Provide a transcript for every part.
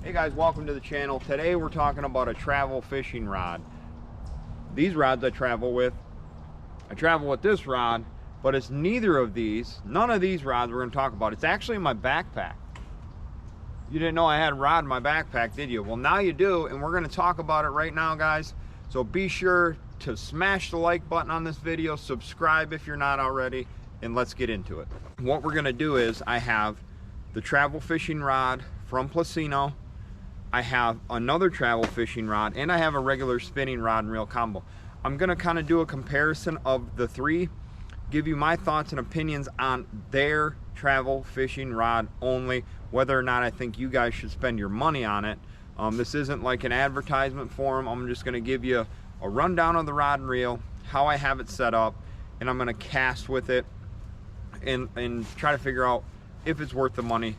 Hey guys, welcome to the channel. Today we're talking about a travel fishing rod. These rods I travel with this rod, but it's neither of these, none of these rods we're going to talk about. It's actually in my backpack. You didn't know I had a rod in my backpack, did you? Well, now you do, and we're going to talk about it right now, guys. So be sure to smash the like button on this video, subscribe if you're not already, and let's get into it. What we're going to do is I have the travel fishing rod from Placino. I have another travel fishing rod, and I have a regular spinning rod and reel combo. I'm going to kind of do a comparison of the three, give you my thoughts and opinions on their travel fishing rod only, whether or not I think you guys should spend your money on it. This isn't like an advertisement for them. I'm just going to give you a rundown of the rod and reel, how I have it set up, and I'm going to cast with it and try to figure out if it's worth the money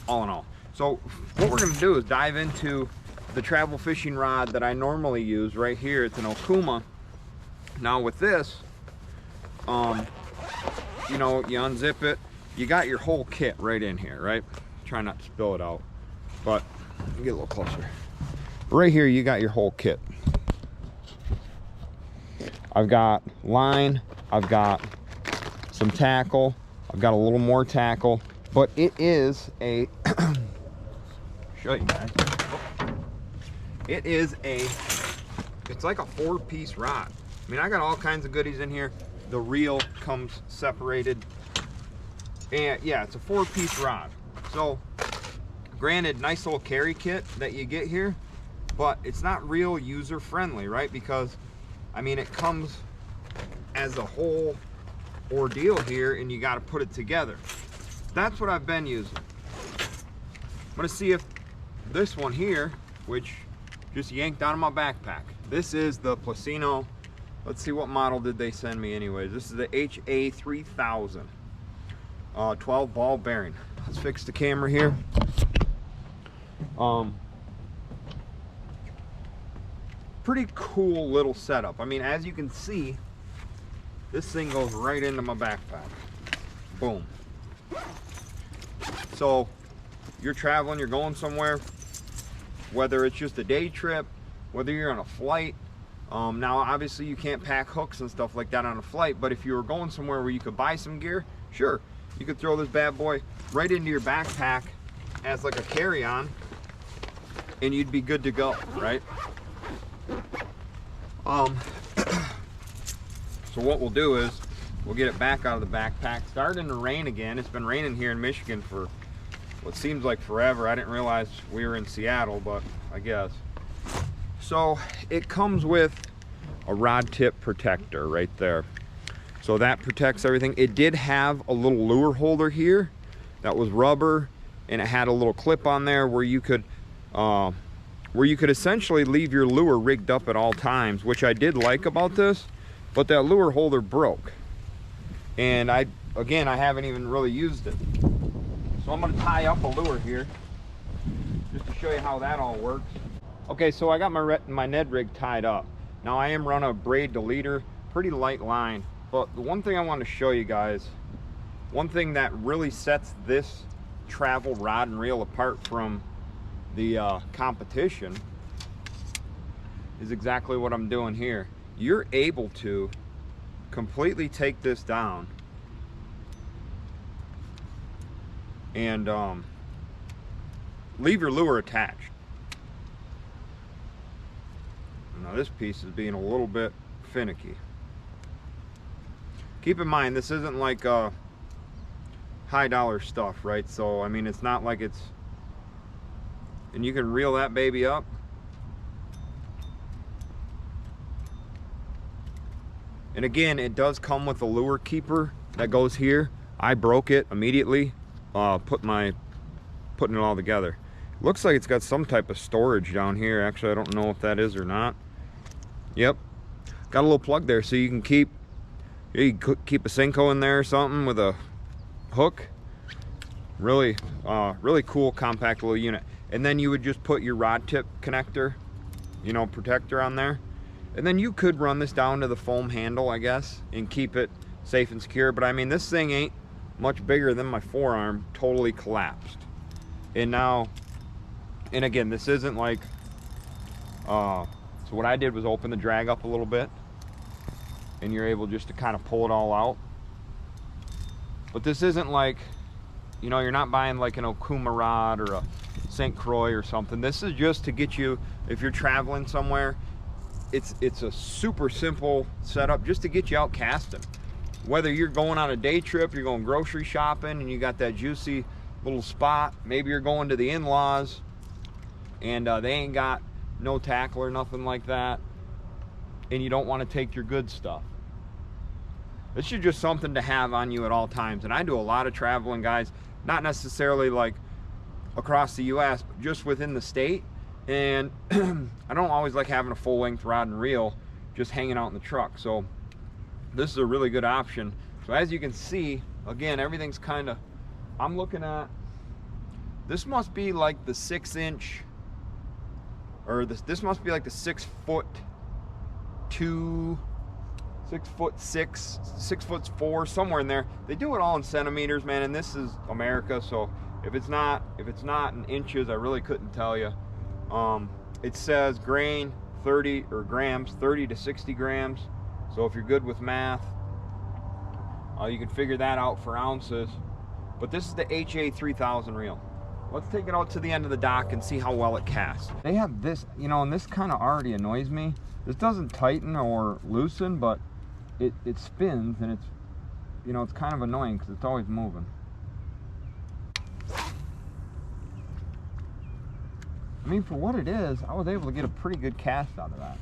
all in all. So what we're going to do is dive into the travel fishing rod that I normally use right here. It's an Okuma. Now with this, you know, you unzip it, you got your whole kit right in here, right? Try not to spill it out, but get a little closer. Right here, you got your whole kit. I've got line, I've got some tackle, I've got a little more tackle, but it is a show you guys. It's like a 4-piece rod. I mean, I got all kinds of goodies in here. The reel comes separated, and yeah, it's a 4-piece rod. So granted, nice little carry kit that you get here, but it's not real user friendly, right? Because I mean, it comes as a whole ordeal here, and you got to put it together. That's what I've been using. I'm gonna see if this one here, which just yanked out of my backpack, this is the Placino. Let's see, what model did they send me anyways. This is the HA3000 12 ball bearing. Let's fix the camera here. Pretty cool little setup. I mean, as you can see, this thing goes right into my backpack. Boom. So you're traveling, you're going somewhere, whether it's just a day trip, whether you're on a flight. Now obviously you can't pack hooks and stuff like that on a flight, but if you were going somewhere where you could buy some gear, sure, you could throw this bad boy right into your backpack as like a carry-on, and you'd be good to go, right? So what we'll do is we'll get it back out of the backpack. Starting to rain again. It's been raining here in Michigan for what seems like forever. I didn't realize we were in Seattle, but I guess. So it comes with a rod tip protector right there. So that protects everything. It did have a little lure holder here that was rubber, and it had a little clip on there where you could essentially leave your lure rigged up at all times, which I did like about this, but that lure holder broke. And I haven't even really used it. So I'm gonna tie up a lure here just to show you how that all works. Okay, so I got my Ned rig tied up. Now I am running a braid to leader, pretty light line, but the one thing I want to show you guys, one thing that really sets this travel rod and reel apart from the competition is exactly what I'm doing here. You're able to completely take this down and leave your lure attached. Now this piece is being a little bit finicky. Keep in mind, this isn't like high dollar stuff, right? So I mean, it's not like it's, and you can reel that baby up. And again, it does come with a lure keeper that goes here. I broke it immediately, putting it all together. Looks like it's got some type of storage down here. Actually, I don't know if that is or not. Yep, got a little plug there, so you can keep a Senko in there or something with a hook. Really cool, compact little unit. And then you would just put your rod tip connector, you know, protector on there. And then you could run this down to the foam handle, I guess, and keep it safe and secure. But I mean, this thing ain't much bigger than my forearm, totally collapsed. And now And again, this isn't like, so what I did was open the drag up a little bit, and you're able just to kind of pull it all out. But this isn't like, you know, you're not buying like an Okuma rod or a St. Croix or something. This is just to get you, if you're traveling somewhere, it's a super simple setup just to get you out casting. Whether you're going on a day trip, you're going grocery shopping, and you got that juicy little spot. Maybe you're going to the in-laws, and they ain't got no tackle or nothing like that, and you don't want to take your good stuff. This is just something to have on you at all times. And I do a lot of traveling, guys, not necessarily like across the US, but just within the state. And I don't always like having a full-length rod and reel just hanging out in the truck. So this is a really good option. So as you can see, again, everything's kind of, I'm looking at, this must be like the 6-inch, or this must be like the 6'2", 6'6", 6'4", somewhere in there. They do it all in centimeters, man, and this is America, so if it's not in inches, I really couldn't tell you. It says grain 30 or grams, 30 to 60 grams. So if you're good with math, you can figure that out for ounces. But this is the HA 3000 reel. Let's take it out to the end of the dock and see how well it casts. They have this, you know, and this kind of already annoys me. This doesn't tighten or loosen, but it spins, and it's, you know, it's kind of annoying because it's always moving. I mean, for what it is, I was able to get a pretty good cast out of that.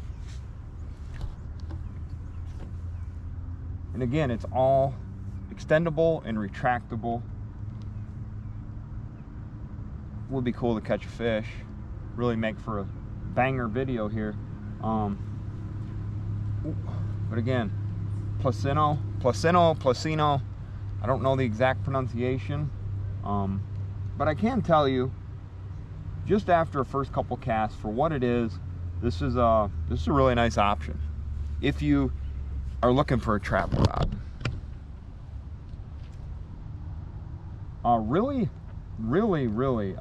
And again, it's all extendable and retractable. Would be cool to catch a fish. Really make for a banger video here. But again, Placino. I don't know the exact pronunciation, but I can tell you, just after a first couple casts, for what it is, this is a really nice option if you are looking for a travel rod. Really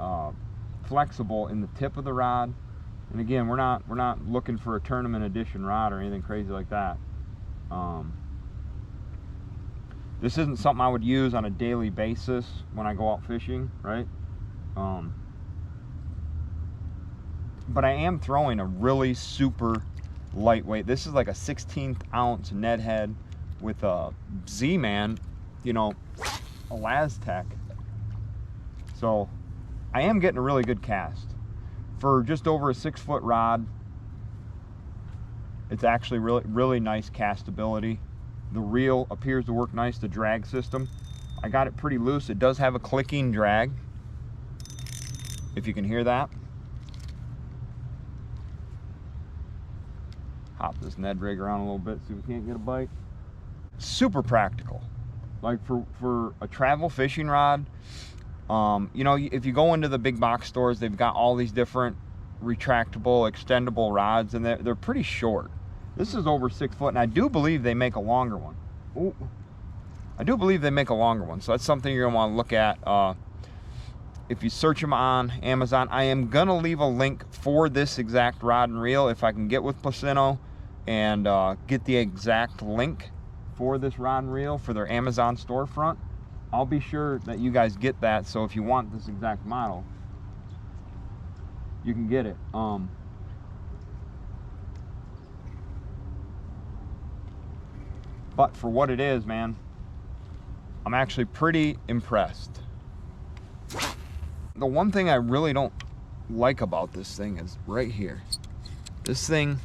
flexible in the tip of the rod. And again, we're not looking for a tournament edition rod or anything crazy like that. This isn't something I would use on a daily basis when I go out fishing, right? But I am throwing a really super lightweight. This is like a 16th ounce Ned head with a Z-Man, you know, a Laztec. So I am getting a really good cast for just over a 6-foot rod. It's actually really nice castability. The reel appears to work nice. The drag system, I got it pretty loose. It does have a clicking drag, if you can hear that. Hop this Ned rig around a little bit so we can't get a bite. Super practical, like for a travel fishing rod. You know, if you go into the big box stores, they've got all these different retractable, extendable rods, and they're pretty short. This is over 6 foot, and I do believe they make a longer one. Ooh. I do believe they make a longer one, so that's something you're gonna want to look at. If you search them on Amazon, I am gonna leave a link for this exact rod and reel if I can get with Placino and get the exact link for this rod and reel for their Amazon storefront. I'll be sure that you guys get that, so if you want this exact model, you can get it. But for what it is, man, I'm actually pretty impressed. The one thing I really don't like about this thing is right here. This thing,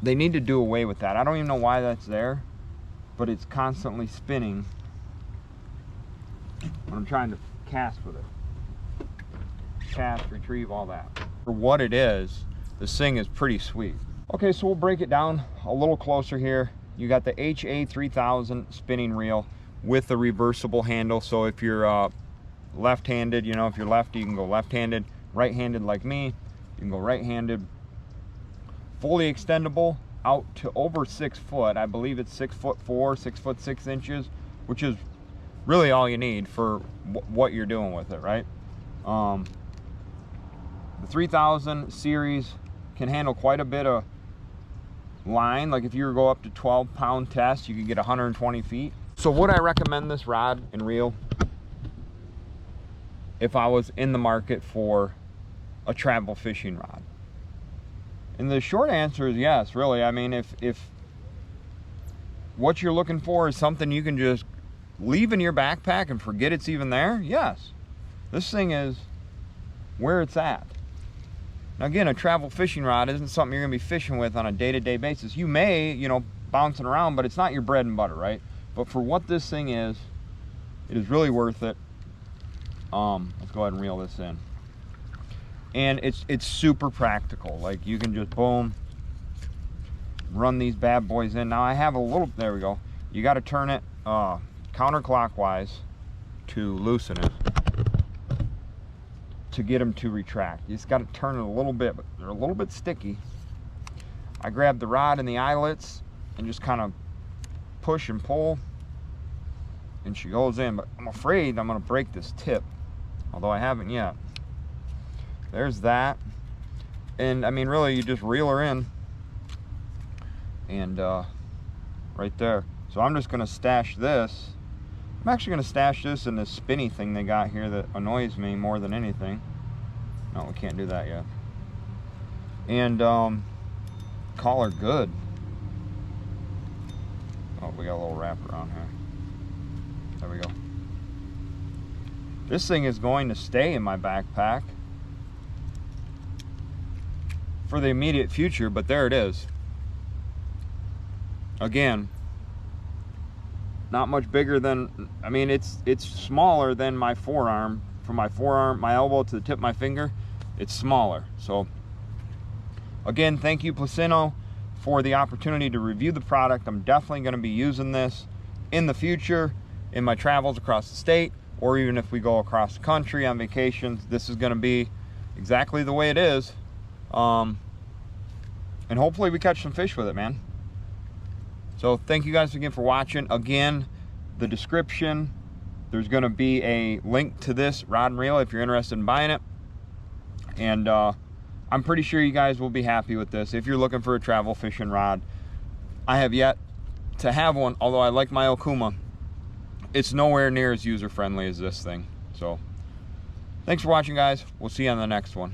they need to do away with that. I don't even know why that's there, but it's constantly spinning when I'm trying to cast with it. Cast, retrieve, all that. For what it is, this thing is pretty sweet. Okay, so we'll break it down a little closer here. You got the HA 3000 spinning reel with the reversible handle. So if you're left-handed, you know, if you're lefty, you can go left-handed. Right-handed like me, you can go right-handed. Fully extendable out to over 6 foot. I believe it's 6'4", 6'6" inches, which is really all you need for what you're doing with it, right? The 3000 series can handle quite a bit of line. Like if you were to go up to 12-pound test, you could get 120 feet. So would I recommend this rod and reel if I was in the market for a travel fishing rod? And the short answer is yes, really. I mean, if what you're looking for is something you can just leave in your backpack and forget it's even there, yes. This thing is where it's at. Now again, a travel fishing rod isn't something you're gonna be fishing with on a day-to-day basis. You may, you know, bouncing around, but it's not your bread and butter, right? But for what this thing is, it is really worth it. Let's go ahead and reel this in. And it's super practical. Like you can just boom, run these bad boys in. Now I have a little, there we go. You got to turn it counterclockwise to loosen it, to get them to retract. You just got to turn it a little bit, but they're a little bit sticky. I grab the rod and the eyelets and just kind of push and pull, and she goes in. But I'm afraid I'm going to break this tip, although I haven't yet. There's that. And I mean, really, you just reel her in, and right there. So I'm just going to stash this. I'm actually going to stash this in this spinny thing they got here that annoys me more than anything. No, we can't do that yet. And call her good. Oh, we got a little wrap around here. There we go. This thing is going to stay in my backpack for the immediate future, but there it is. Again, not much bigger than, I mean, it's smaller than my forearm. From my forearm, my elbow to the tip of my finger, it's smaller. So again, thank you, Placino, for the opportunity to review the product. I'm definitely going to be using this in the future in my travels across the state, or even if we go across the country on vacations. This is going to be exactly the way it is. And hopefully we catch some fish with it, man. So thank you guys again for watching. Again, the description, there's going to be a link to this rod and reel if you're interested in buying it. And I'm pretty sure you guys will be happy with this if you're looking for a travel fishing rod. I have yet to have one, although I like my Okuma. It's nowhere near as user-friendly as this thing. So thanks for watching, guys. We'll see you on the next one.